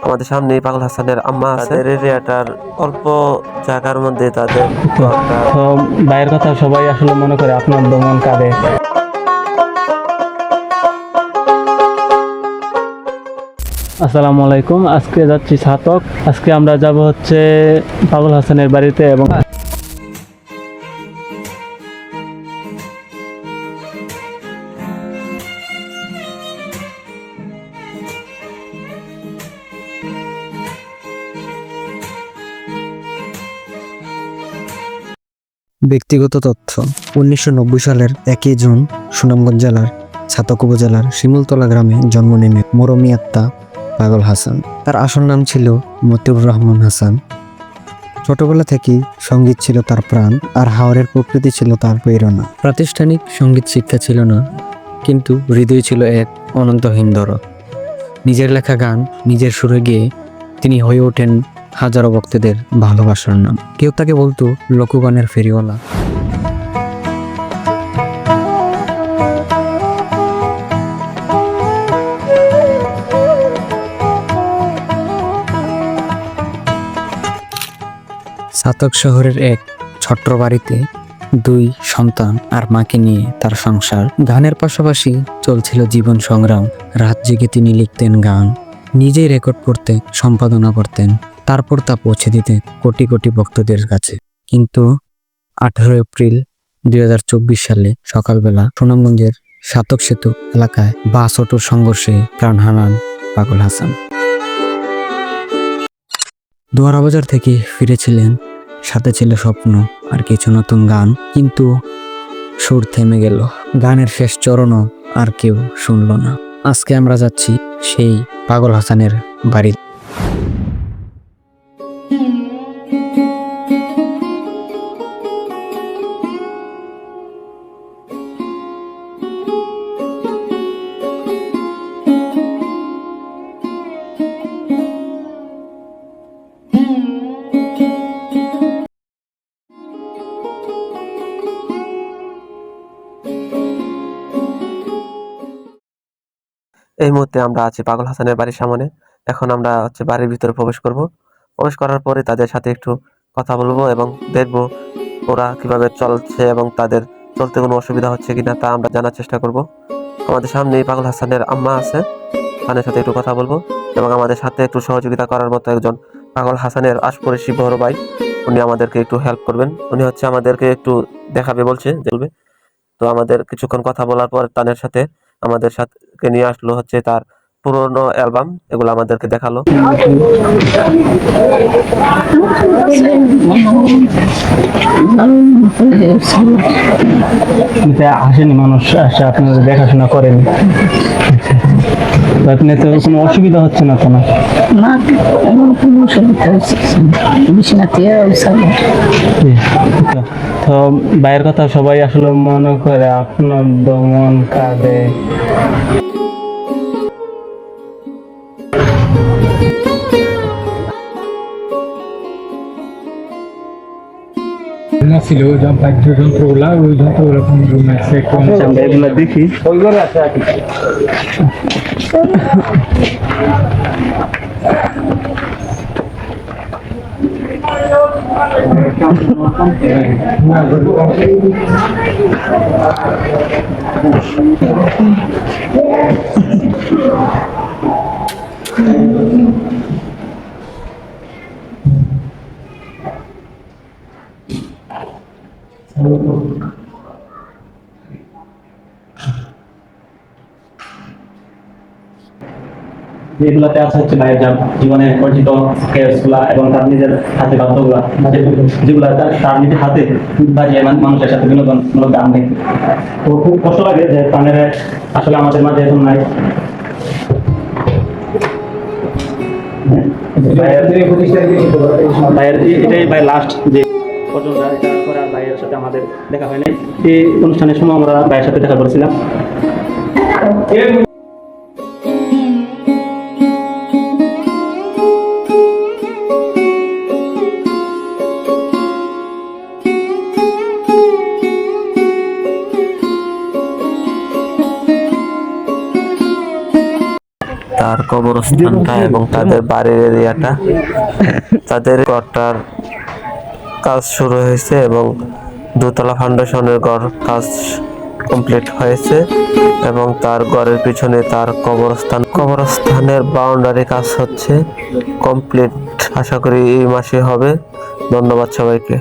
আমাদের সামনে পাগল হাসানের আম্মা আছে। এরিয়াটার অল্প জায়গার মধ্যে তাদের তো ভাইয়ের কথা সবাই আসলে মনে করে আপনার দমন কাঁদে। আসসালামু আলাইকুম, আজকে যাচ্ছি ছাতক। আজকে আমরা যাব হচ্ছে পাগল হাসানের বাড়িতে এবং ব্যক্তিগত তথ্য 1990 সালের 1 জুন সুনামগঞ্জ জেলার ছাতক উপজেলার শিমুলতলা গ্রামে জন্ম নেন মরমী আত্মা পাগল হাসান। তার আসল নাম ছিল মতিউর রহমান হাসান। ছোটবেলা থেকেই সঙ্গীত ছিল তার প্রাণ, আর হাওরের প্রকৃতি ছিল তার প্রেরণা। প্রাতিষ্ঠানিক সঙ্গীত শিক্ষা ছিল না, কিন্তু হৃদয় ছিল এক অনন্তহীন দরদ। নিজের লেখা গান নিজের সুরে গেয়ে তিনি হয়ে ওঠেন হাজারো ভক্তদের ভালোবাসার নাম। কেউ তাকে বলতো লোকগানের ফেরিওয়ালা। ছাতক শহরের এক ছোট্ট বাড়িতে 2 সন্তান আর মাকে নিয়ে তার সংসার। গানের পাশাপাশি চলছিল জীবন সংগ্রাম। রাত জেগে তিনি লিখতেন গান, নিজেই রেকর্ড করতেন, সম্পাদনা করতেন, তারপর তা পৌঁছে দিতেন কোটি কোটি ভক্তদের কাছে। কিন্তু 18 এপ্রিল 2024 সালে সকালবেলা সুনামগঞ্জের ছাতক সেতু এলাকায় বাস অটোর সংঘর্ষে প্রাণ হারান পাগল হাসান। দোয়ারাবাজার থেকে ফিরেছিলেন, সাথে ছিল স্বপ্ন আর কিছু নতুন গান, কিন্তু সুর থেমে গেল। গানের শেষ চরণও আর কেউ শুনল না। আজকে আমরা যাচ্ছি সেই পাগল হাসানের বাড়ি। এই মুহূর্তে আমরা আছি পাগল হাসানের বাড়ির সামনে। এখন আমরা বাড়ির ভিতরে প্রবেশ করব। প্রবেশ করার পরে তাদের সাথে একটু কথা বলবো এবং দেখবো ওরা কিভাবে চলছে এবং তাদের চলতে কোনো অসুবিধা হচ্ছে কিনা তা আমরা জানার চেষ্টা করব। আমাদের সামনে পাগল হাসানের আম্মা আছে, তাদের সাথে একটু কথা বলবো এবং আমাদের সাথে একটু সহযোগিতা করার মতো একজন পাগল হাসানের আশপাশি বড় ভাই, উনি আমাদেরকে একটু হেল্প করবেন। উনি আমাদেরকে একটু দেখাবে বলছে, চলবে। তো আমাদের কিছুক্ষণ কথা বলার পর তাদের সাথে আমাদের সাথে নিয়ে আসলো তার পুরোনো অ্যালবাম, এগুলো আমাদেরকে দেখালো। আসেনি মানুষ, আসে আপনারা দেখাশোনা করেন, আপনি তো কোনো অসুবিধা হচ্ছে না তো? না, এমন কোনো অসুবিধা হচ্ছে না। তো ভাইয়ের কথা সবাই আসলে মনে করে আপনার দমন কাঁদে। ছিল যন্ত্রগুলা, ওই যন্ত্রগুলো কোন রুমে আছে, কোন এগুলো দেখি। যেগুলাতে আছে ভাইয়ের জীবনের পরিচিত কেসগুলা এবং তার নিজের হাতে বাদ্যগুলা, যেগুলা তার নিজের হাতে বাজিয়ে মানুষের সাথে বিনোদনমূলক গান নেই। তো খুব কষ্ট লাগে যে প্রাণের আসলে আমাদের মাঝে এখন নাই। ভাইয়ের এটাই ভাই লাস্ট যে পর্যন্ত, তারপরে আর ভাইয়ের সাথে আমাদের দেখা হয় নাই। এই অনুষ্ঠানের সময় আমরা ভাইয়ের সাথে দেখা করেছিলাম। তার কবরস্থানটা এবং তাদের বাড়ির এরিয়াটা। তাদের ঘরটার কাজ শুরু হয়েছে এবং দোতলা ফাউন্ডেশনের ঘর কাজ কমপ্লিট হয়েছে এবং তার ঘরের পিছনে তার কবরস্থানের বাউন্ডারি কাজ হচ্ছে কমপ্লিট। আশা করি এই মাসে হবে। ধন্যবাদ সবাইকে।